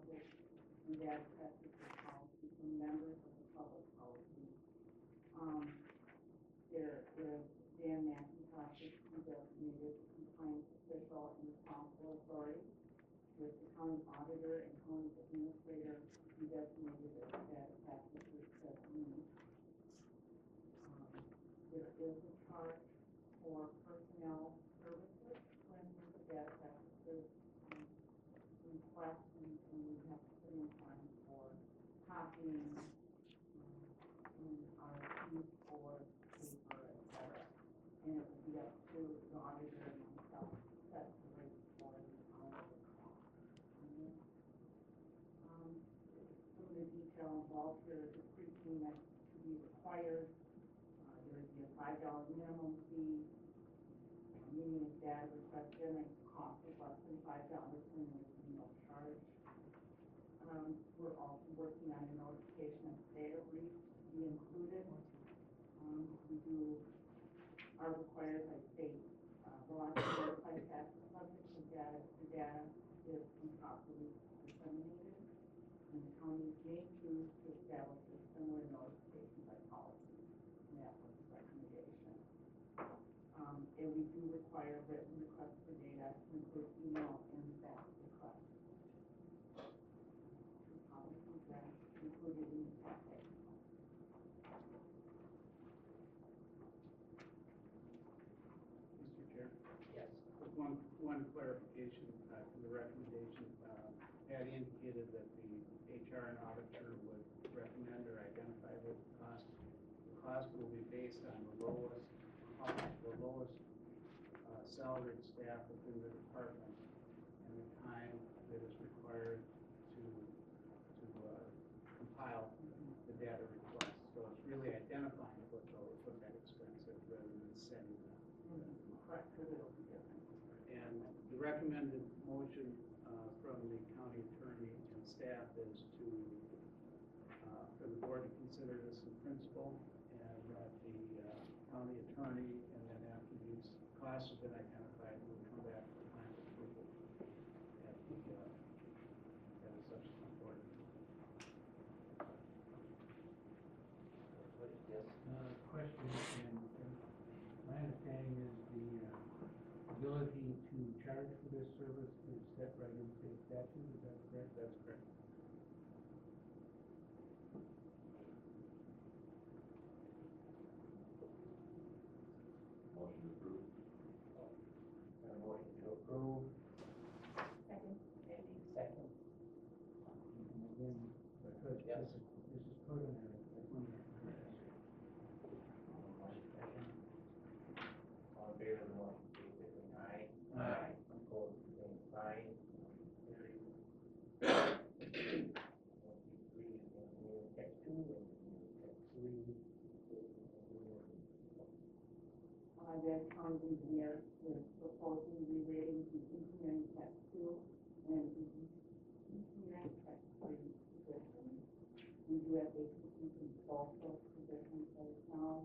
practice and data practice policy from members of the public policy. There is Dan McIntosh is designated compliance official and responsible authority, with the county auditor and county administrator designated as data practices designee. There is a charge for personnel services when the data practices request, and we have to put in time for copying and RFPs for paper, etc. And it would be up to the auditor and myself to set the rate for the auditor cost. Some of the detail involved here is the pre-payment to be required. There would be a $5 minimum fee, meaning if data request generates cost of less than $5, then there would be no charge. We're also working on a notification of data breach to be included. We are required by state law to notify tax subject to data if the data is improperly disseminated, and the county may choose to establish a similar notification by policy. And that was the recommendation. And we do require written requests for data to include email and fax requests. Policies that included in the packet. Mr. Chair? Yes. With one clarification to the recommendation. Patty indicated that the HR and auditor would recommend or identify the cost. The cost will be based on the lowest salaried staff within the department and the time that is required to compile the data request. So it's really identifying what that expense is rather than setting that. Correct, because it'll be different. And the recommended motion from the county attorney and staff is to for the board to consider this in principle, and that the county attorney, and then after these costs have been identified, will come back for final approval at a subsequent board. Yes. Question, and my understanding is the ability to charge for this service is set right in state statute. Is that correct? That's correct. Motion approved. And a motion to approve. Second. Andy, second. And again, because Yes. this is preliminary. All in favor of the motion, please say aye. Aye. Opposed, same sign. Carried. 23 is engineering tech 2, engineering tech 3. That county engineer is proposing relating to engineering tech 2 and engineering tech 3 positions. We do have vacancies in both those positions right now.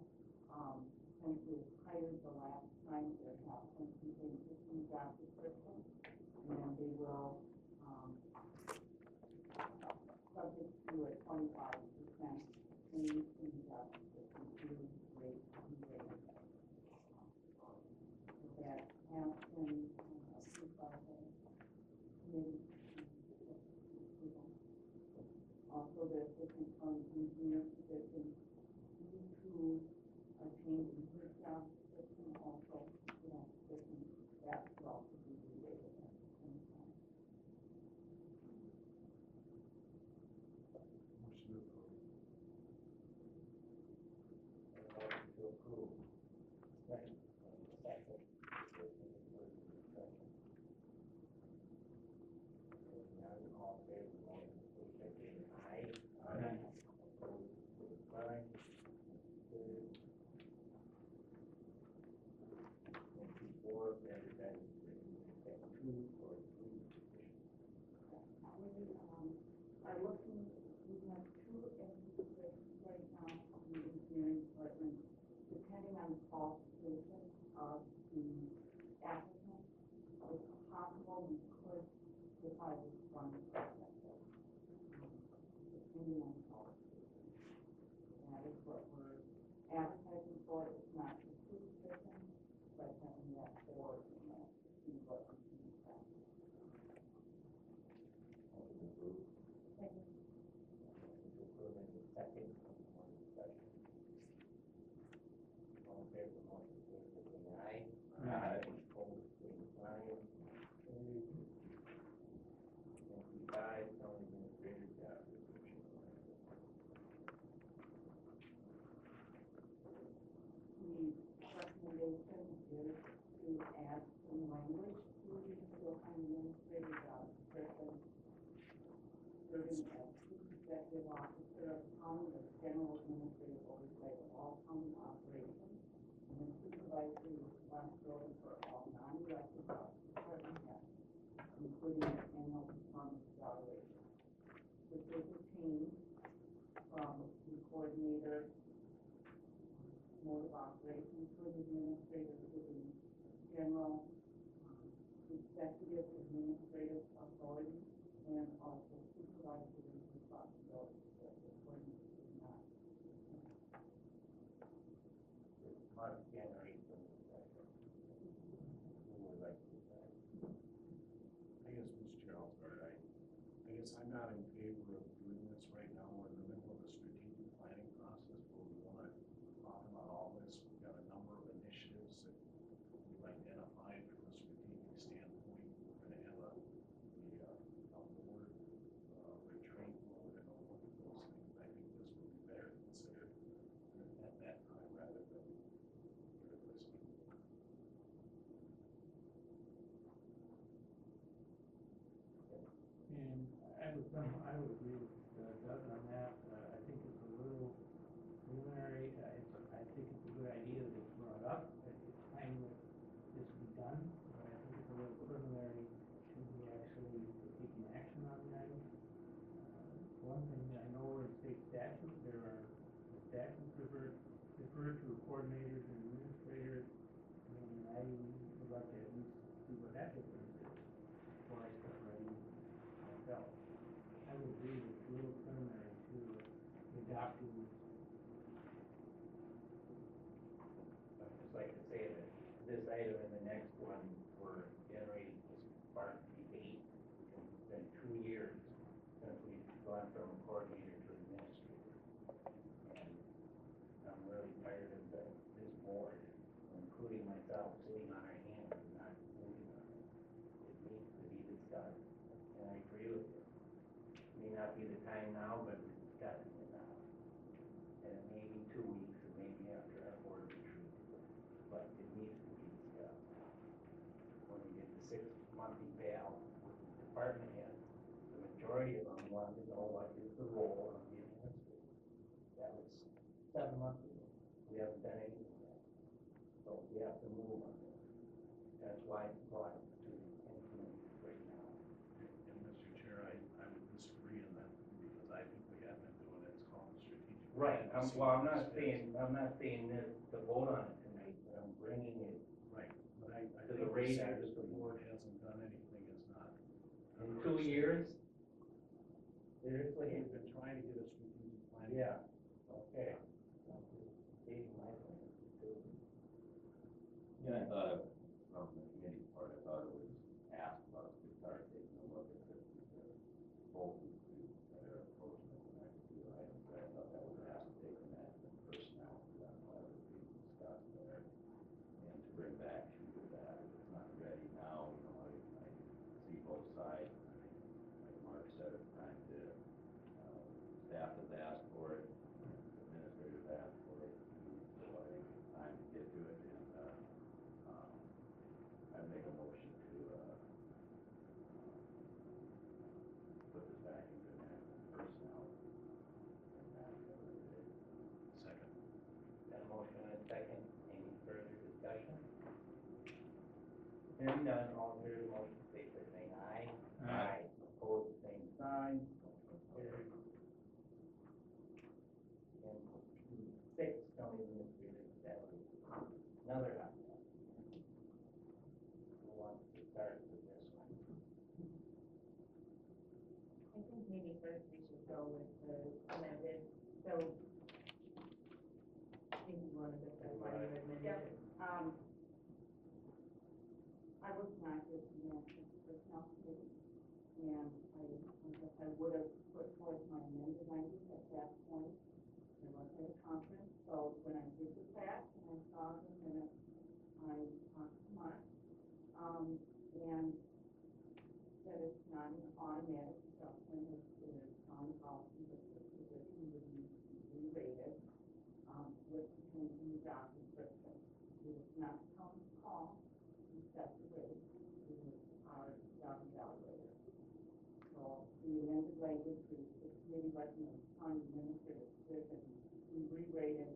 Since we hired the last time, there have been some changes in the job description, and they will, subject to a 25% change in the job description to rate rating. That has been approved by the committee. Also, the assistant county engineer position, due to a change in her job description, also that position, that will also be related at the same time. Motion to approve. Motion to approve. Second. Second. All in favor of the motion, please say aye. Aye. Opposed, same sign. Carried. 24, advertising for engineering tech 2 for 3 positions. We are looking, we have 2 empty positions right now in the engineering department, depending on the qualification of the applicant. It's possible we could decide which one to accept. one qualification. That is what we're advertising for. It's not the two position, but having that four in that is what we can do. Motion approved. Second. Motion to approve in the second, any more discussion? All in favor of the motion, please say aye. Aye. Opposed, same sign. Carried. 25, zoning administrator job description. The recommendation is to add some language to the Steele County administrative job description. Serving as chief executive officer of the county with general administrative oversight of all county operations and then supervisory responsibility for all non-elected department heads, including their annual performance evaluation. This is a change from the coordinator mode of operation to an administrator giving general executive administrative authority and also supervisory responsibility that the coordinator is not. Mark Henry from the second. Who would like to say? I guess, Mr. Chair, I'll start. I guess I'm not in favor of doing this right now. We're in the middle of a strategic planning process where we want to talk about all this. We've got a number of initiatives that we've identified from a strategic standpoint. We're going to have a board retreat where we're going to look at those things. I think this would be better considered at that time rather than here this meeting. And I would agree with Doug on that. I think it's a little preliminary. I think it's a good idea that it's brought up. It's time that this be done. But I think it's a little preliminary to be actually taking action on that. One thing I know in state statute, the statutes refer to coordinators and administrators. And I would like to at least see what that difference is before I start writing myself. I would agree with a little preliminary to adopting this. I'd just like to say that this item and the next one were generated as part of debate. It's been 2 years since we've gone from a coordinator to administrator. And I'm really tired of this board, including myself, sitting on our hands and not moving on it. It needs to be discussed, and I agree with you. May not be the time now, but we're discussing it now. And it may be 2 weeks, and maybe after our board retreat, but it needs to be discussed. When we get the 6-monthly payout with the department heads, the majority of them want to know what is the role of the administrator. That was 7 months ago. We haven't done anything yet. So we have to move on this. That's why it's brought to implement right now. And Mr. Chair, I would disagree on that because I think we have been doing it. It's called strategic. Right, planning. well, I'm not saying this to vote on it tonight, but I'm bringing it Right, but I to think the the radar. fact that the board hasn't done anything is not. In 2 years. Seriously? We've been trying to get a strategic planning. Yeah, okay. I'm just stating my point too. Yeah, I thought, from the committee part, I thought it was asked us to start taking a look at this, because both of you that are approaching the next 2 items, I thought that was asked to take the management personnel, because that's why we're being discussed there. And to bring back to you that if it's not ready now, I see both sides. I mean, like Mark said, it's time to, staff has asked for it, administrators asked for it, so I think it's time to get to it, and, I'd make a motion to, put this back into management personnel. And that the other day. Second. Got a motion and a second. Any further discussion? Hearing none, all in favor of the motion, state by saying aye. Aye. Opposed, same sign. Motion carried. And 6, county administrator salary. Another hot one. Who wants to start with this one? I think maybe first we should go with the amended, so. Maybe you wanna go through why you amended Yep. it. I was not just the national personnel committee, and I guess I would have put forth my amended language at that point. There was a conference, so when I did the fact and I saw the minutes, I talked to Mark, and that it's not an automatic adjustment, it's on policy that the position would need to be re-rated, with the change in the job description. It is not the county's call to set the rate, it is our job evaluator. So the amended language is the committee recommends county administrative position be re-rated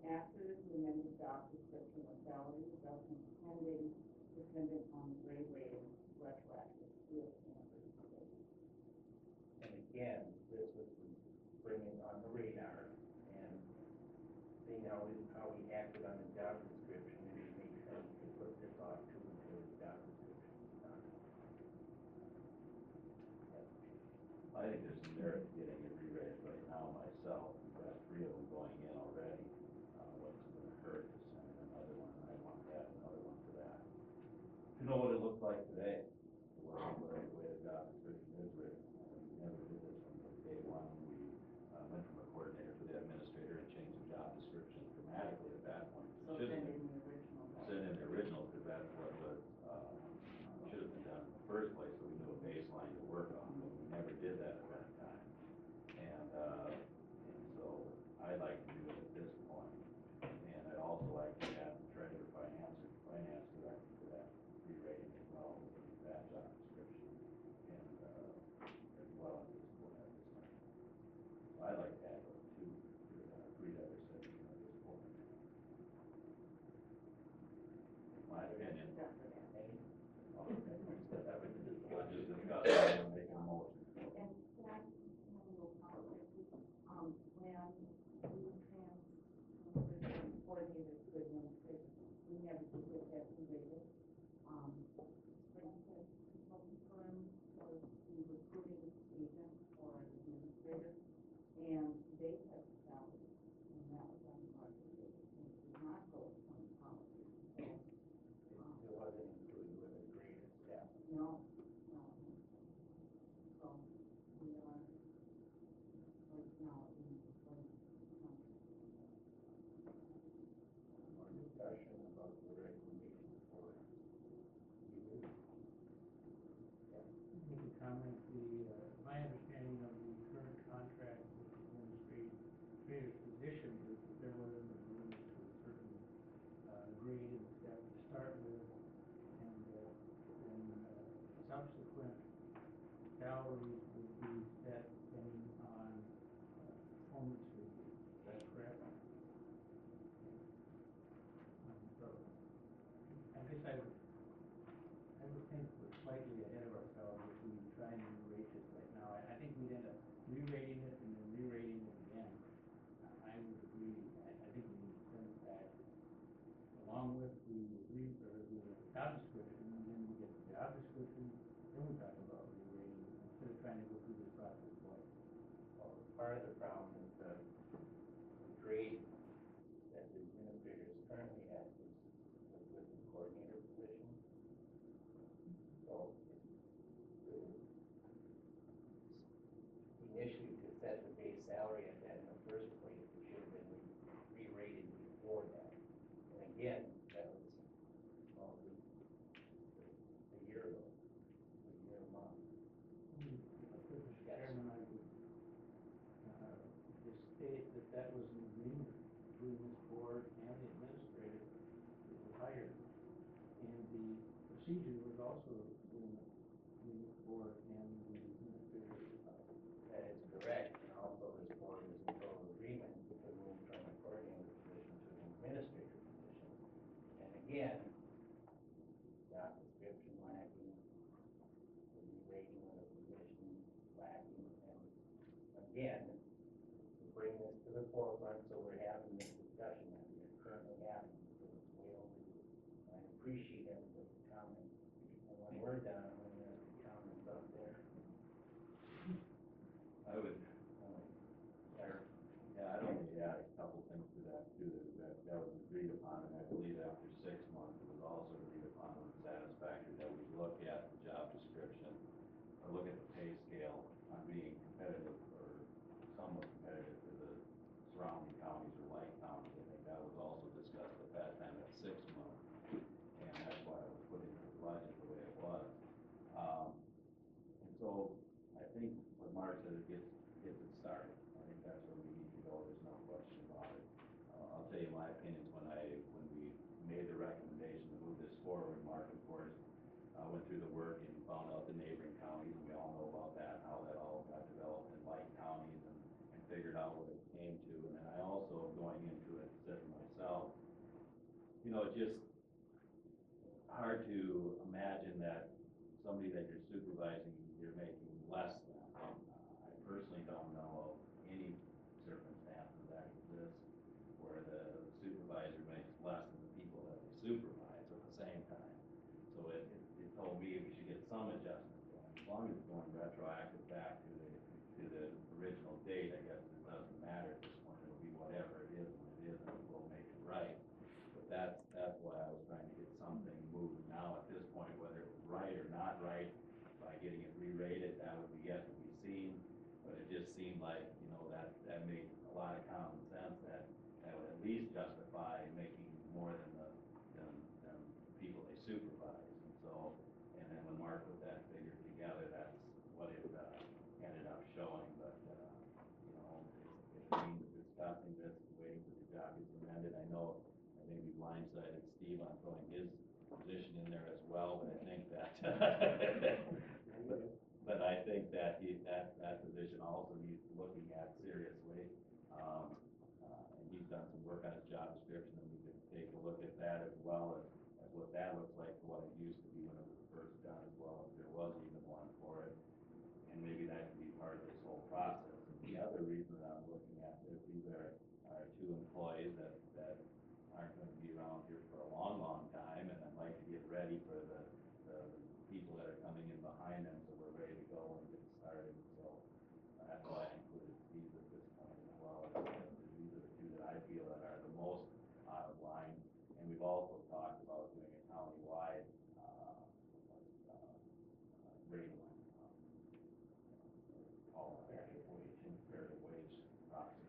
after the amended job description with salary adjustment pending, dependent on grade rating, retroactive to a standard. And again, this was bringing on the radar and seeing how we acted on the job description, and it makes sense to put this off to until the job description is done. I think there's some merit to getting it re-rated right now myself. We've got 3 of them going in already. What's it gonna hurt to send in another one? I want to add another one to that. To know what it looks like today, the way the job description is written. We never did this from day one. We went from a coordinator to the administrator and changed the job description dramatically at that point. So send in the original. Send in the original, because that's what was, should have been done in the first place, so we knew a baseline to work on, but we never did that at that time. And so I'd like to do it at this point, and I'd also like to add the treasurer finance director to that re-rating as well, with that job description, and, as well at this point, So I'd like to add those 2 to the 3 that are sitting at this point. My opinion. I'll just discuss it and make a motion. And can I have a little comment? When we transferred coordinator to administrator, we never did get that related. Francis, consulting firm, was the recruiting agent for the administrator, and they had salary, and that was on the market, and it did not go to county policy. It wasn't included with the grade of staff. No, no. So we are right now in the More discussion about the recommendation for you. Make a comment, my understanding of the current contract with the administrator's position is that there was an agreement to a certain grade and step to start with, and then subsequent salaries would be set depending on performance review. Is that correct? So I guess I would think we're slightly ahead of ourselves if we try and re-rate this right now. I think we'd end up re-rating it and then re-rating it again. I would agree. I think we need to send it back along with the job description, and then we get the job description, then we talk about re-rating instead of trying to go through this process twice. Well, part of the problem is the grade that the administrator is currently at is with the coordinator position. So initially to set the base salary at that in the first place, it should have been re-rated before that. And again, that was, well, a year ago, a year and a month. Mr. Chairman, I would just state that that was an agreement between this board and the administrator that was hired. And the procedure was also an agreement between this board and the administrator that was hired. That is correct, and also this board is in total agreement to move from a coordinator position to an administrator position. And again, job description lacking, the re-rating of the position lacking, and again, to bring this to the forefront, so we're having this discussion that we are currently having, because it's way overdue. And I appreciate everybody's comments, and when we're done, I'm gonna ask the comments up there. start. I think that's where we need to go, there's no question about it. I'll tell you my opinions when we made the recommendation to move this forward. Mark, of course, went through the work and found out the neighboring counties, and we all know about that, how that all got developed in like counties and figured out what it came to. And then I also, going into it, said to myself, you know, it's just hard to imagine that somebody that you're supervising, you're making less than. I personally don't know of any circumstances that exist where the supervisor makes less than the people that they supervise at the same time. So it told me we should get some adjustment going. As long as it's going retroactive back to the original date, I guess it doesn't matter at this point. It'll be whatever it is when it is, and we'll make it right. But that's why I was trying to get something moving now at this point, whether it was right or not right, by getting it re-rated, that would be yet to be seen. But it just seemed like, you know, that made a lot of common sense, that would at least justify making more than the people they supervise. And so, and then when Mark put that figure together, that's what it ended up showing. But you know, if it means discussing this, waiting for the job to be amended, I know I think we blindsided Steve on throwing his position in there as well, but I think that but I think that that position also needs looking at seriously. And he's done some work on his job description, and we can take a look at that as well as what that looks like for what it used to be when it was first done, as well as there was even one for it. And maybe that could be part of this whole process. And the other reason that I'm looking at this, these are two employees that aren't going to be around here for a long time, and I'd like to get ready for the people that are coming in behind them, so we're ready to go and get started. So that's why I included these at this point as well. These are the two that I feel that are the most out of line. And we've also talked about doing a countywide rating, all fair wage process.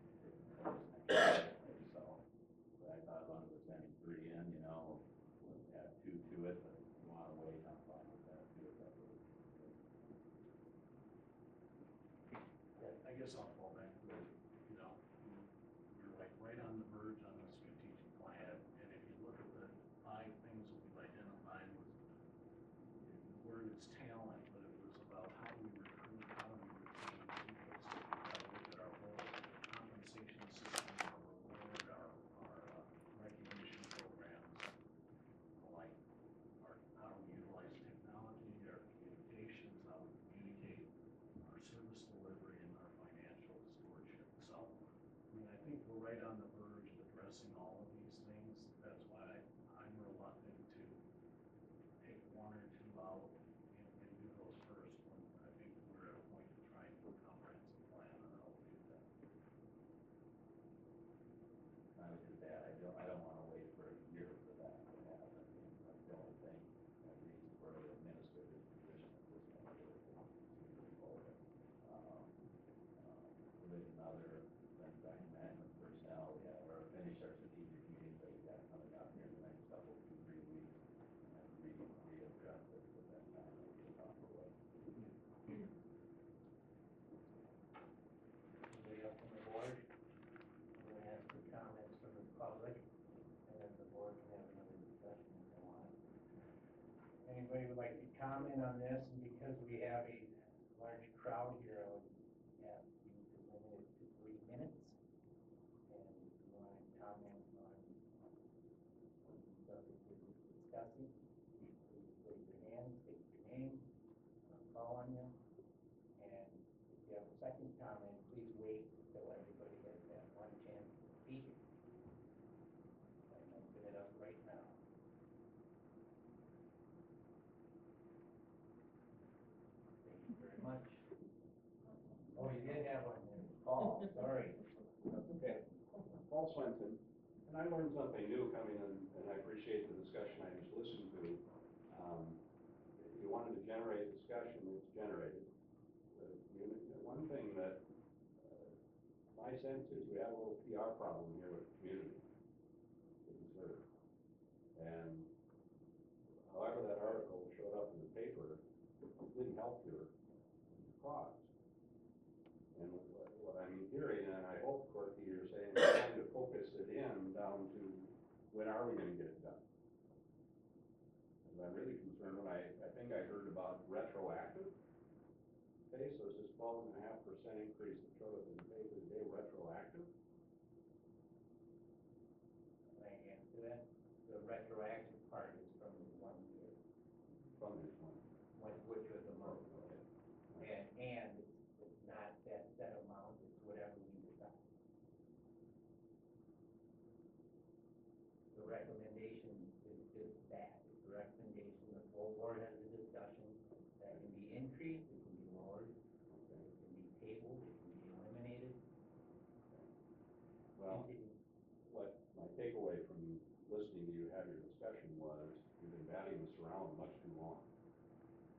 So I thought as long as we're sending 3 in, you know, we'll add 2 to it, but if you want to wait, I'm fine with that too. I guess I'll fall back to, you know, we're like right on the verge on the strategic plan, and if you look at the 5 things that we've identified, the word is talent, but it was about how do we recruit, how do we retain people. So we got to look at our whole compensation system, our reward, our recognition programs, like how do we utilize technology, our communications, how we communicate, our service delivery, and our financial stewardship. So, I mean, I think we're right on the verge of addressing all of these things. That's why I'm reluctant to take 1 or 2 out and do those first, when I think we're at a point to try and do a comprehensive plan on how we do that. I would do that. I don't want to wait for a year for that to happen. That's the only thing that reason for the administrative position at this point. With another back management personnel, we have or finish our strategic meetings that we got coming up here in the next couple, 2-3 weeks, and readdress this at that time. Anybody else on the board? I'm going to ask for comments from the public, and then the board can have another discussion if they want. Anybody would like to comment on this? And because we have a large crowd here, I would ask you to limit it to 3 minutes. And if you want to comment on the subject we're just discussing, please raise your hand, state your name, and I'll call on you. And if you have a second comment, please wait until everybody has had 1 chance to speak. I'm opening it up right now. Thank you very much. Oh, you did have one there. Paul, sorry. Okay, Paul Swenson, and I learned something new coming in, and I appreciate the discussion I just listened to. If you wanted to generate discussion, it's generated. One thing that my sense is we have a little PR problem here with the community to consider. And however that article showed up in the paper didn't help your cause. And what I'm down to, when are we gonna get it done? And I'm really concerned when I think I heard about retroactive pay, so it's this 12.5% increase that showed up in the pay for the day retroactive? Can I answer that? The retroactive part is from 1 year, From this one. which was a month ago. And it's not that set amount, it's whatever we decide. The recommendation is just that, it's a recommendation, the full board has a discussion, that can be increased, it can be lowered, it can be tabled, it can be eliminated. Well, what my takeaway from listening to you have your discussion was, you've been batting this around much too long.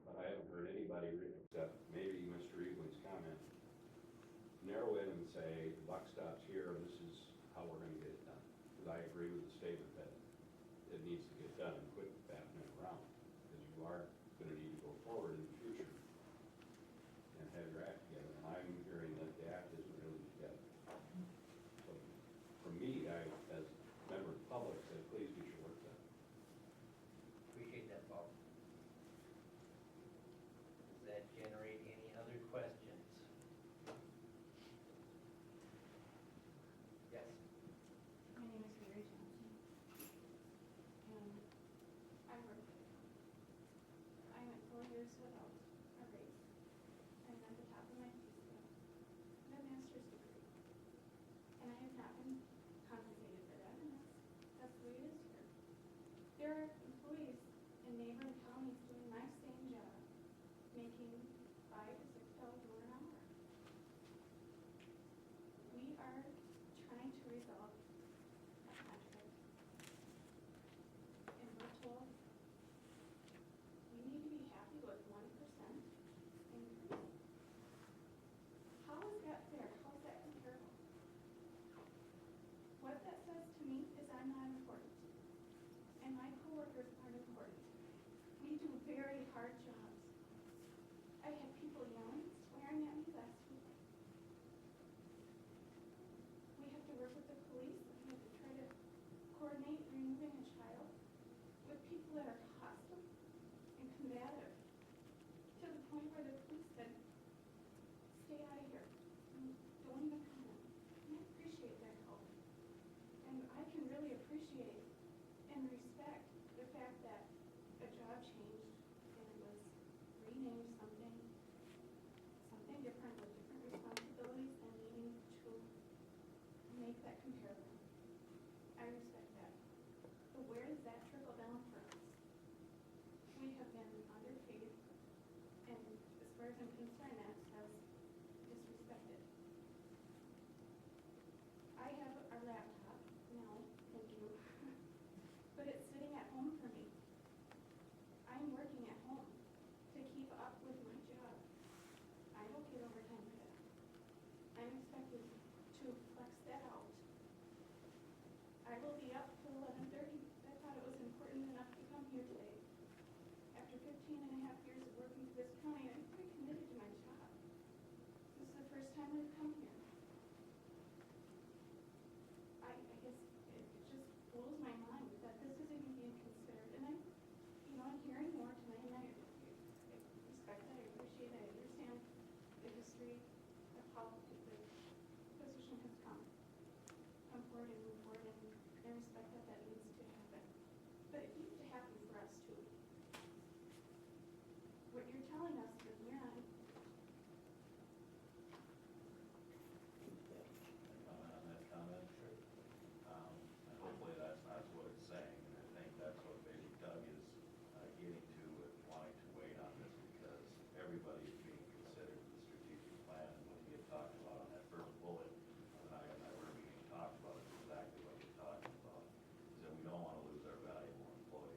But I haven't heard anybody, except maybe Mr. Evelyn's comment, narrow in and say, the buck stops here, this is how we're gonna get it done. Because I agree with the statement that it needs to get done and quit batting it around. Because you are gonna need to go forward in the future and have your act together. And I'm hearing that the act isn't really together. So for me, as a member of the public, said, please get your work done. Appreciate that, Bob. Does that generate any other questions? Yes. My name is Mary Johnson, and I went 4 years without a raise, and at the top of my pay scale, I have a master's degree, and I have not been compensated for that, and that's the way it is here. There are employees in neighboring counties doing my same job, making $5 to $6 more an hour. We are trying to resolve a contract, and we're told we need to be happy with 1% increase. How is that fair? How is that comparable? What that says to me is I'm not important, and my coworkers aren't important. We do very hard jobs. I had people yelling, swearing at me last week. We have to work with the police, we have to try to coordinate removing a child with people that are hostile and combative, to the point where the police said, stay out of here, don't even come in. And I appreciate their help. And I can really appreciate and respect the fact that a job changed and it was renamed something different with different responsibilities and needing to make that comparison. I respect that. But where does that trickle down for us? We have been underpaid, and as far as I'm concerned, that says disrespected. I have a laptop now, thank you, but it's sitting at home for me. I'm working at home to keep up with my job. I don't get overtime for that. I'm expected to flex that out. I will be up till 11:30. I thought it was important enough to come here today. After 15 and a half years of working for this county, I'm pretty committed to my job. This is the first time I've come here. I guess it just blows my mind that this isn't even being considered. And I'm hearing more tonight, and I respect that, I appreciate it, I understand the history of how the position has come forward and move forward, and I respect that needs to happen. But it needs to happen for us too. What you're telling us is we're not. Comment on that comment? Sure. And hopefully that's not what it's saying, and I think that's what maybe Doug is getting to with wanting to wait on this, because everybody is being considered in the strategic plan, and what we had talked about on that first bullet, and I were being talked about is exactly what you're talking about, is that we don't want to lose our valuable employees.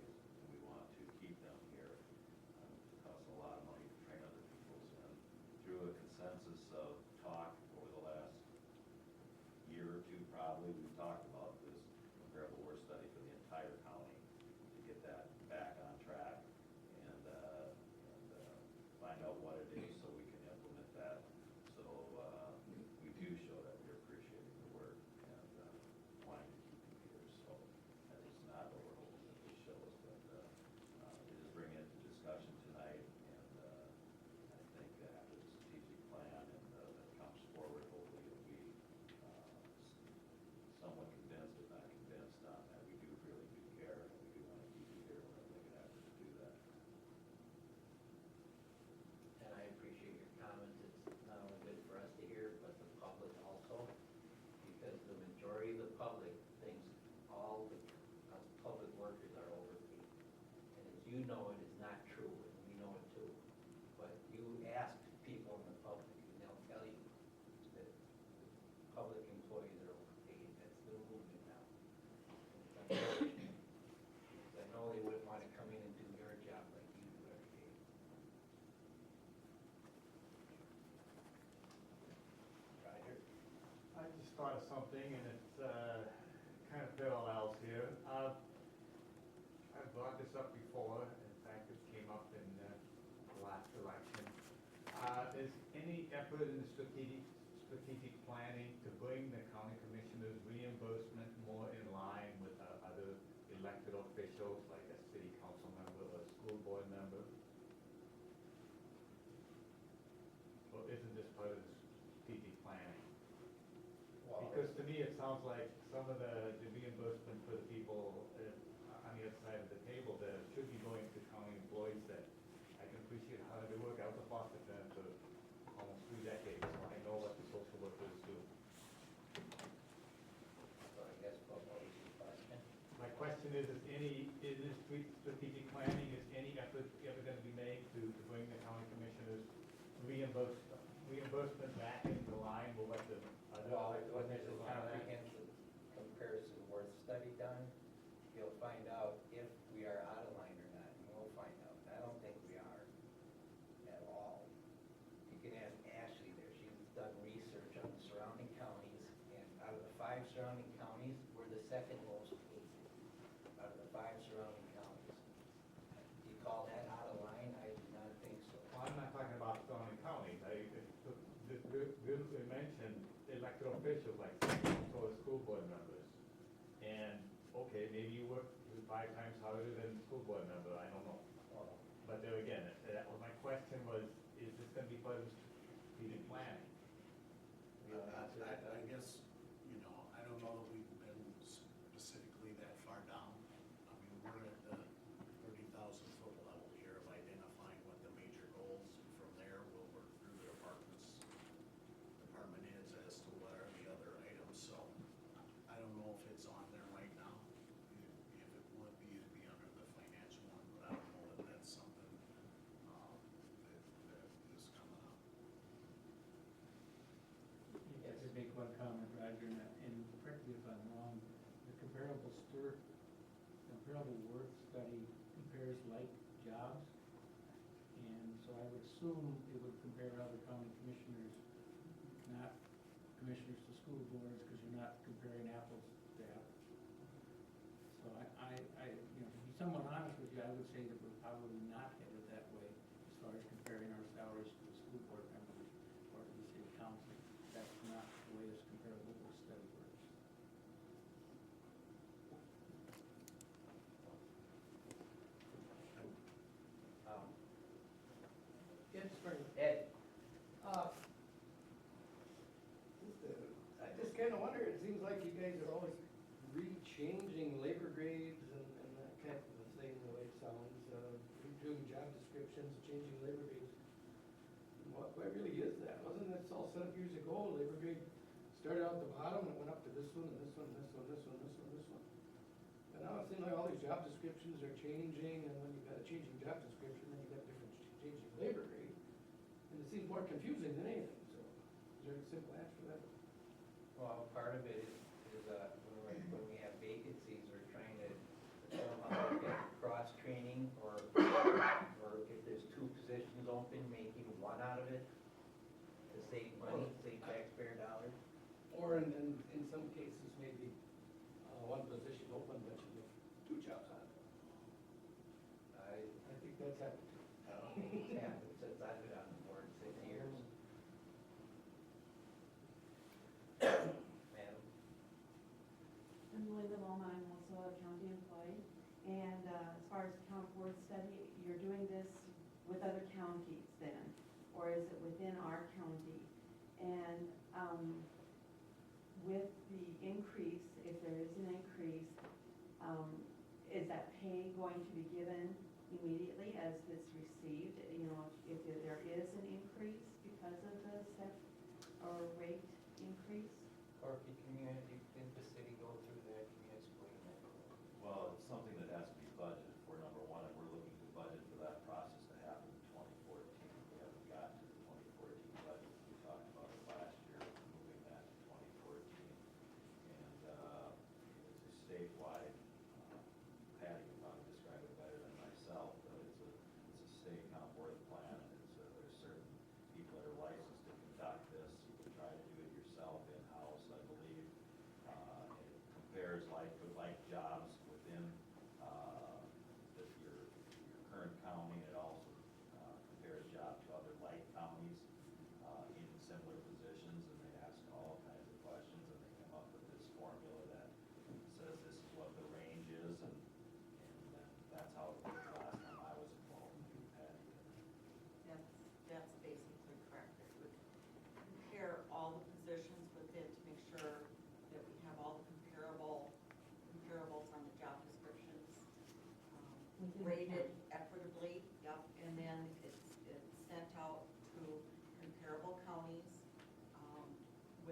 thought of something, and it's kind of parallels here. I've brought this up before. In fact, it came up in the last election. Is any effort in the strategic planning to bring the county commissioners' reimbursement more in line with other elected officials, like a city council member or a school board member? Or isn't this part of the strategic planning? Because to me, it sounds like some of the reimbursement for the people on the other side of the table that should be going to county employees that I can appreciate how they work. I was a foster parent for almost 3 decades, so I know what the social workers do. So I guess what was your question? My question is in this strategic planning, is any effort ever going to be made to bring the county commissioners reimbursement back into line with what the other Well, elected when there's a officials are at? comprehensive comparison worth study done, you'll find out if we are out of line or not. You will find out. I don't think we are at all. You can ask Ashley there. She's done research on the surrounding counties, and out of the 5 surrounding counties, we're the second most paid out of the 5 surrounding counties. Do you call that out of line? I do not think so. Well, I'm not talking about surrounding counties. We mentioned elected officials like so the school board members. And, okay, maybe you work 5 times harder than the school board member, I don't know. But there again, that was my question was, is this gonna be part of the strategic planning? I guess, you know, I don't know that we've been specifically that far down. I mean, we're at the 30,000-foot level here of identifying what the major goals, and from there, we'll work through the department heads as to what are the other items, so I don't know if it's on there right now. If it would be, it'd be under the financial one, but I don't know that that's something, that is coming up. Yes, to make one comment, Roger, and correct me if I'm wrong, the comparable worth study compares like jobs. And so I would assume it would compare other county commissioners, not commissioners to school boards, because you're not comparing apples to apples. So you know, to be somewhat honest with you, I would say that we're probably not headed that way as far as comparing our salaries to the school board members or to the city council. That's not the way this comparable worth study works. Ed Springer. Ed, I just kind of wonder, it seems like you guys are always re-changing labor grades and that kind of a thing, the way it sounds, redoing job descriptions, changing labor grades. What really is that? Wasn't this all set up years ago? Labor grade started out at the bottom and went up to this one, and this one, this one, this one, this one, this one. And now it seems like all these job descriptions are changing, and when you've got a changing job description, then you've got different changing labor grade. And it seems more confusing than anything, so is there a simple answer to that? well, part of it is when we have vacancies, we're trying to get cross-training or if there's 2 positions open, making one out of it to save money, save taxpayer dollars. Or in some cases, maybe one position open, but you have 2 jobs on it. I think that's happened too. It's happened since I've been on the board 6 years. Madam? I'm Linda Loma, I'm also a county employee. And as far as count worth study, you're doing this with other counties then? Or is it within our county? And with the increase, if there is an increase, is that pay going to be given immediately as it's received? You know, if there is an increase because of the step or rate increase? Or if did the city go through that, can you explain that? Well, it's something that has to be budgeted for, number one, and we're looking to budget for that process to happen in 2014. We haven't gotten to the 2014 budget. We talked about it last year, moving that to 2014. And it's a statewide, Patty can probably describe it better than myself, but it's a state comp worth plan, and there's certain people that are licensed to conduct this. You can try to do it yourself in-house, I believe.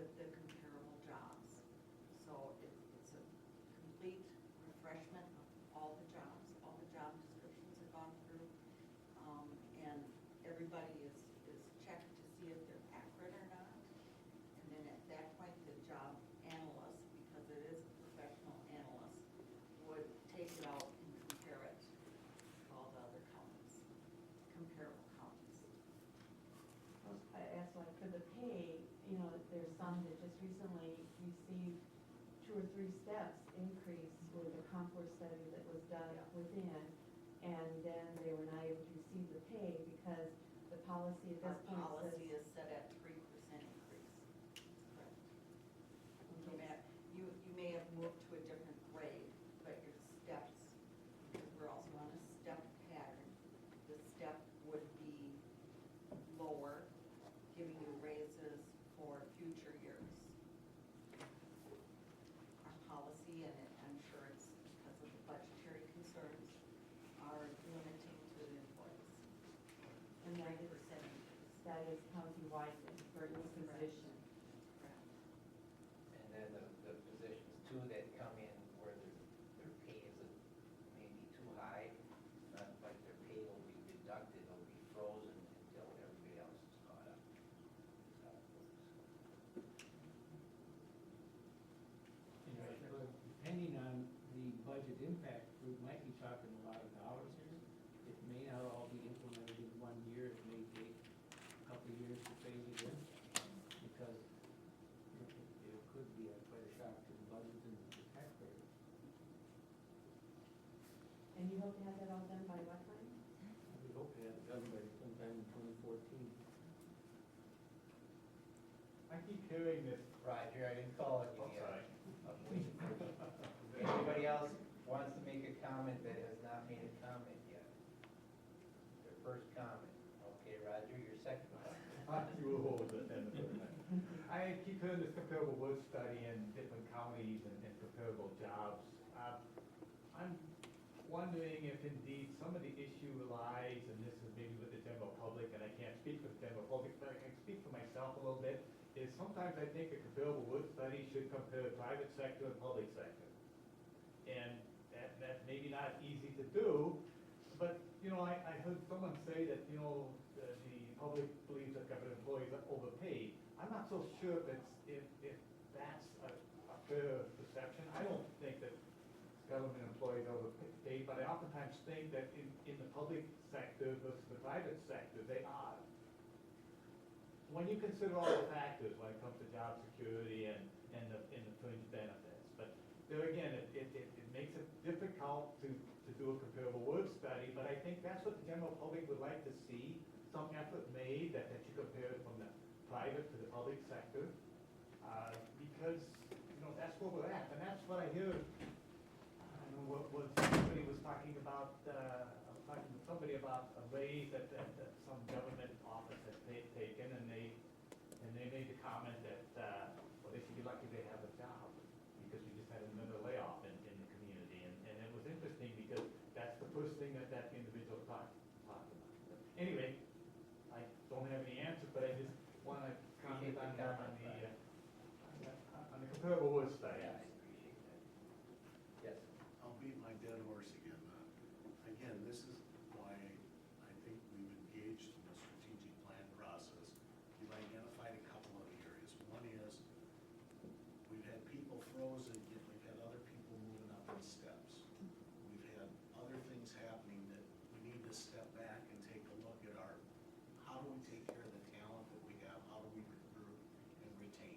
with the comparable jobs. So it's a complete refreshment of all the jobs, all the job descriptions have gone through. And everybody is checked to see if they're accurate or not. And then at that point, the job analyst, because it is a professional analyst, would take it out and compare it to all the other counties, comparable counties. I asked like for the pay, you know, there's some that just recently received 2 or 3 steps increase with the Concourse study that was done within, and then they were not able to receive the pay because the policy at this point says. Our policy is set at 3% increase. Correct. You may have moved to a different grade, but your steps, because we're also on a step pattern, the step would be lower, giving you raises for future years. Our policy, and I'm sure it's because of the budgetary concerns, are limiting to the employees. And 90% increase. That is countywide for each position. Correct. And then the positions too that come in where their pay is maybe too high, not like their pay will be deducted, it'll be frozen until everybody else is caught up. That's how it works. You know, so depending on the budget impact, we might be talking a lot of dollars here. It may not all be implemented in 1 year, it may take a couple of years to phase it in, because it could be quite a shock to the budget and the taxpayer. And you hope to have that all done by what time? We hope to have it done by sometime in 2014. I keep hearing this. Roger, I didn't call it Oh, you sorry. yet. I'm waiting for you. Anybody else wants to make a comment that has not made a comment yet? Their first comment. Okay, Roger, your second comment. You will hold it then. I keep hearing this comparable work study in different counties and comparable jobs. I'm wondering if indeed some of the issue lies, and this is maybe with the general public, and I can't speak for the general public, but I can speak for myself a little bit, is sometimes I think a comparable work study should compare private sector and public sector. And that may be not easy to do, but, you know, I heard someone say that, you know, the public believes that government employees are overpaid. I'm not so sure if that's a fair perception. I don't think that government employees are overpaid, but I oftentimes think that in the public sector versus the private sector, they are. When you consider all the factors when it comes to job security and the fringe benefits, but there again, it makes it difficult to do a comparable work study, but I think that's what the general public would like to see, some effort made that you compare it from the private to the public sector, because, you know, that's where we're at, and that's what I hear. I don't know what somebody was talking about, I was talking to somebody about a raise that some government office had taken, and they made the comment that, well, they should be lucky they have a job, because we just had another layoff in the community, and it was interesting, because that's the first thing that individual talked about. But anyway, I don't have any answer, but I just want to comment on the comparable work study. Yeah, I appreciate that. Yes. I'll beat my dead horse again. Again, this is why I think we've engaged in the strategic plan process. We've identified a couple of areas. One is, we've had people frozen, yet we've had other people moving up in steps. We've had other things happening that we need to step back and take a look at how do we take care of the talent that we have? How do we recruit and retain?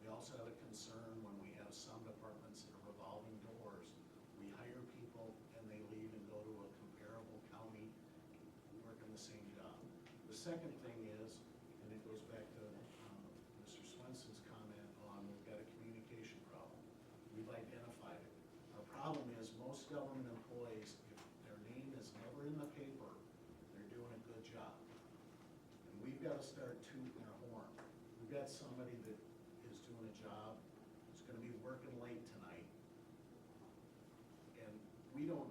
We also have a concern when we have some departments that are revolving doors. We hire people and they leave and go to a comparable county, working the same job. The second thing is, and it goes back to Mr. Swenson's comment on, we've got a communication problem. We've identified it. Our problem is most government employees, if their name is never in the paper, they're doing a good job. And we've got to start tooting our horn. We've got somebody that is doing a job, is gonna be working late tonight, and we don't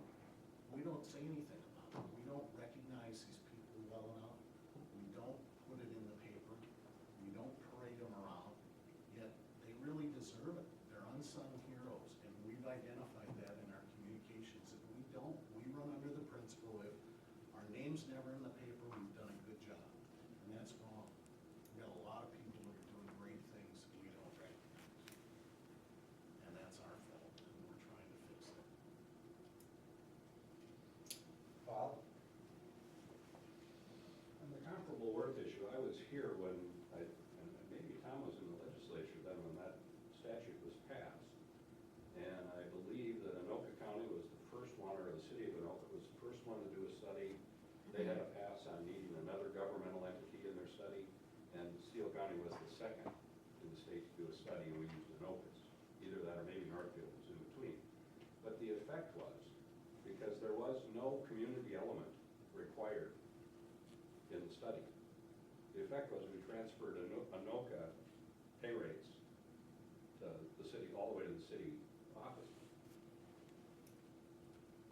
say anything about it. We don't recognize these people well enough. We don't put it in the paper. We don't parade them around. Yet because there was no community element required in the study. The effect was we transferred Anoka pay rates to the city, all the way to the city office.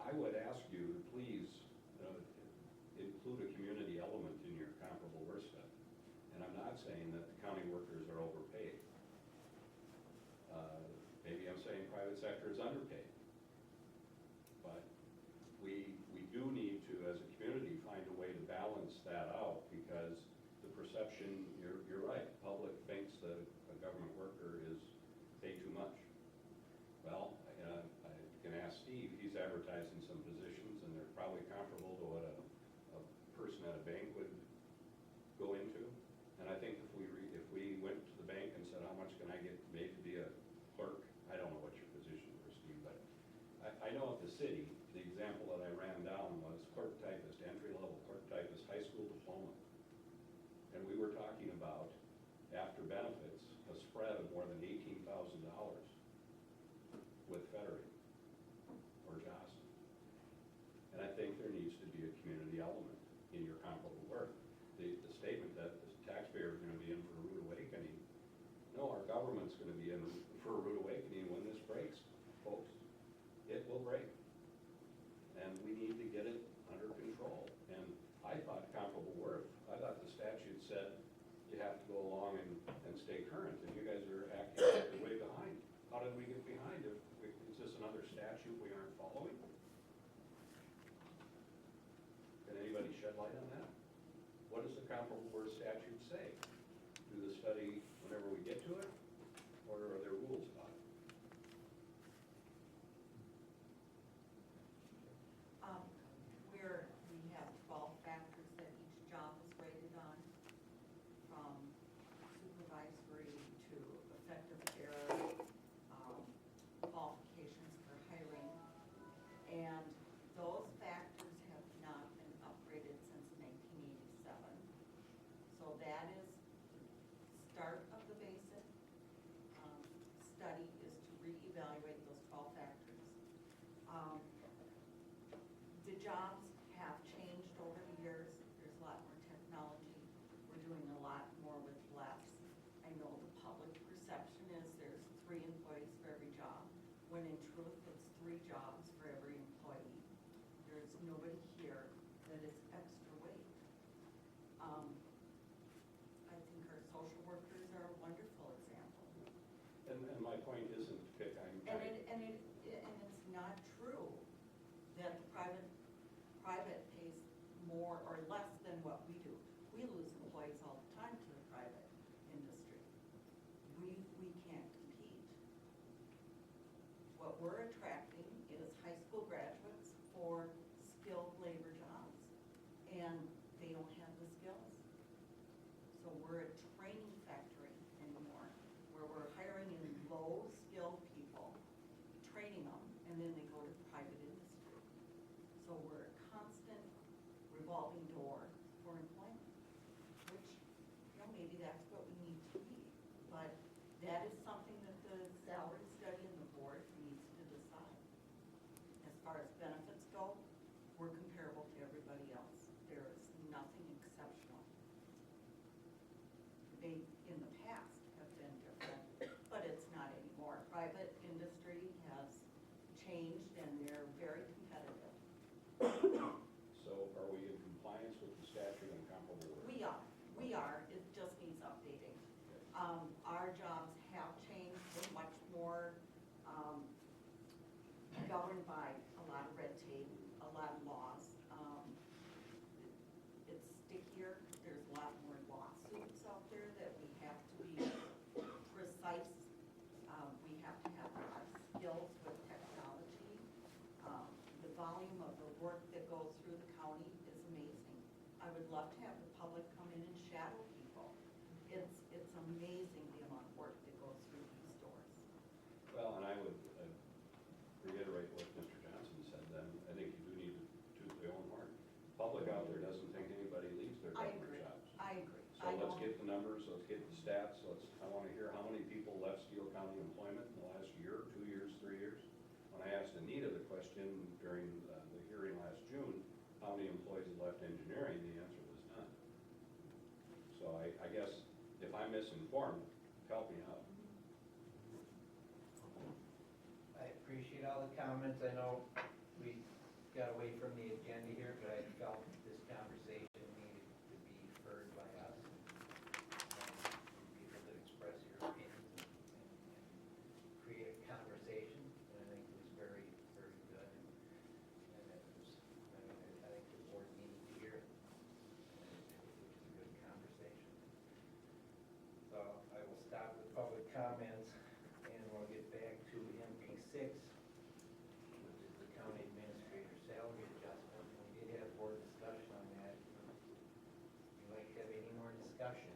I would ask you to please include a community element in your comparable work study. And I'm not saying that the county workers are overpaid. Maybe I'm saying private sector is underpaid. But we do need to, as a community, find a way to balance that out, because the perception, you're right, the public thinks that a government worker is paid too much. Well, I can ask Steve, he's advertising some positions, and they're probably comparable to what a person at a bank would go into. And I think if we went to the bank and said, how much can I get made to be a clerk? I don't know what your position was, Steve, but I know at the city, the example that I ran down was clerk typist, entry-level clerk typist, high school diploma. And we were talking about, after benefits, a spread of more than $18,000 with Federated or Johnson. And I think there needs to be a community element in your comparable work. The statement that the taxpayer is going to be in for a rude awakening, no, our government's going to be in for a rude awakening when this breaks, folks. It will break. And we need to get it under control. And I thought comparable work, I thought the statute said you have to go along and stay current, and you guys are acting way behind. How did we get behind? Is this another statute we aren't following? Can anybody shed light on that? What does the comparable work statute say? Do the study whenever we get to it, or are there rules about it? We have 12 factors that each job is rated on, from supervisory to effective error, qualifications for hiring. And those factors have not been upgraded since 1987. So that is the start of the basic study, is to reevaluate those 12 factors. The jobs have changed over the years. There's a lot more technology. We're doing a lot more with less. I know the public perception is there's 3 employees for every job, when in truth it's 3 jobs for every employee. There's nobody here that is extra weight. I think our social workers are a wonderful example. And my point isn't to pick on. And it's not true that the private pays more or less than what we do. We lose employees all the time to the private industry. We can't compete. What we're attracting is high school graduates for skilled labor jobs, and they don't have the skills. So we're a training factory anymore, where we're hiring in low-skilled people, training them, and then they go to the private industry. So we're a constant revolving door for employment, which, maybe that's what we need to be. But that is something that the salary study and the board needs to decide. As far as benefits go, we're comparable to everybody else. There is nothing exceptional. They, in the past, have been different, but it's not anymore. Private industry has changed, and they're very competitive. So are we in compliance with the statute on comparable work? We are, it just needs updating. Our jobs have changed, we're much more governed by a lot of red tape, a lot of laws. It's stickier, there's a lot more lawsuits out there that we have to be precise. We have to have a lot of skills with technology. The volume of the work that goes through the county is amazing. I would love to have the public come in and shadow people. It's amazing the amount of work that goes through these doors. Well, and I would reiterate what Mr. Johnson said then. I think you do need to toot their own horn. Public out there doesn't think anybody leaves their government jobs. I agree. So let's get the numbers, let's get the stats, I want to hear how many people left Steele County employment in the last year, 2 years, 3 years. I want when I asked Anita the question during the hearing last June, how many employees had left engineering, the answer was none. So I guess if I'm misinformed, help me out. I appreciate all the comments. I know we got away from the agenda here, but I felt this conversation needed to be heard by us. Be able to express your opinions and create a conversation. And I think it was very, very good. And it was, I think the board needed to hear it. And it was a good conversation. So I will stop with public comments and we'll get back to MP6, which is the county administrator salary adjustment. We did have board discussion on that. Would you like to have any more discussion?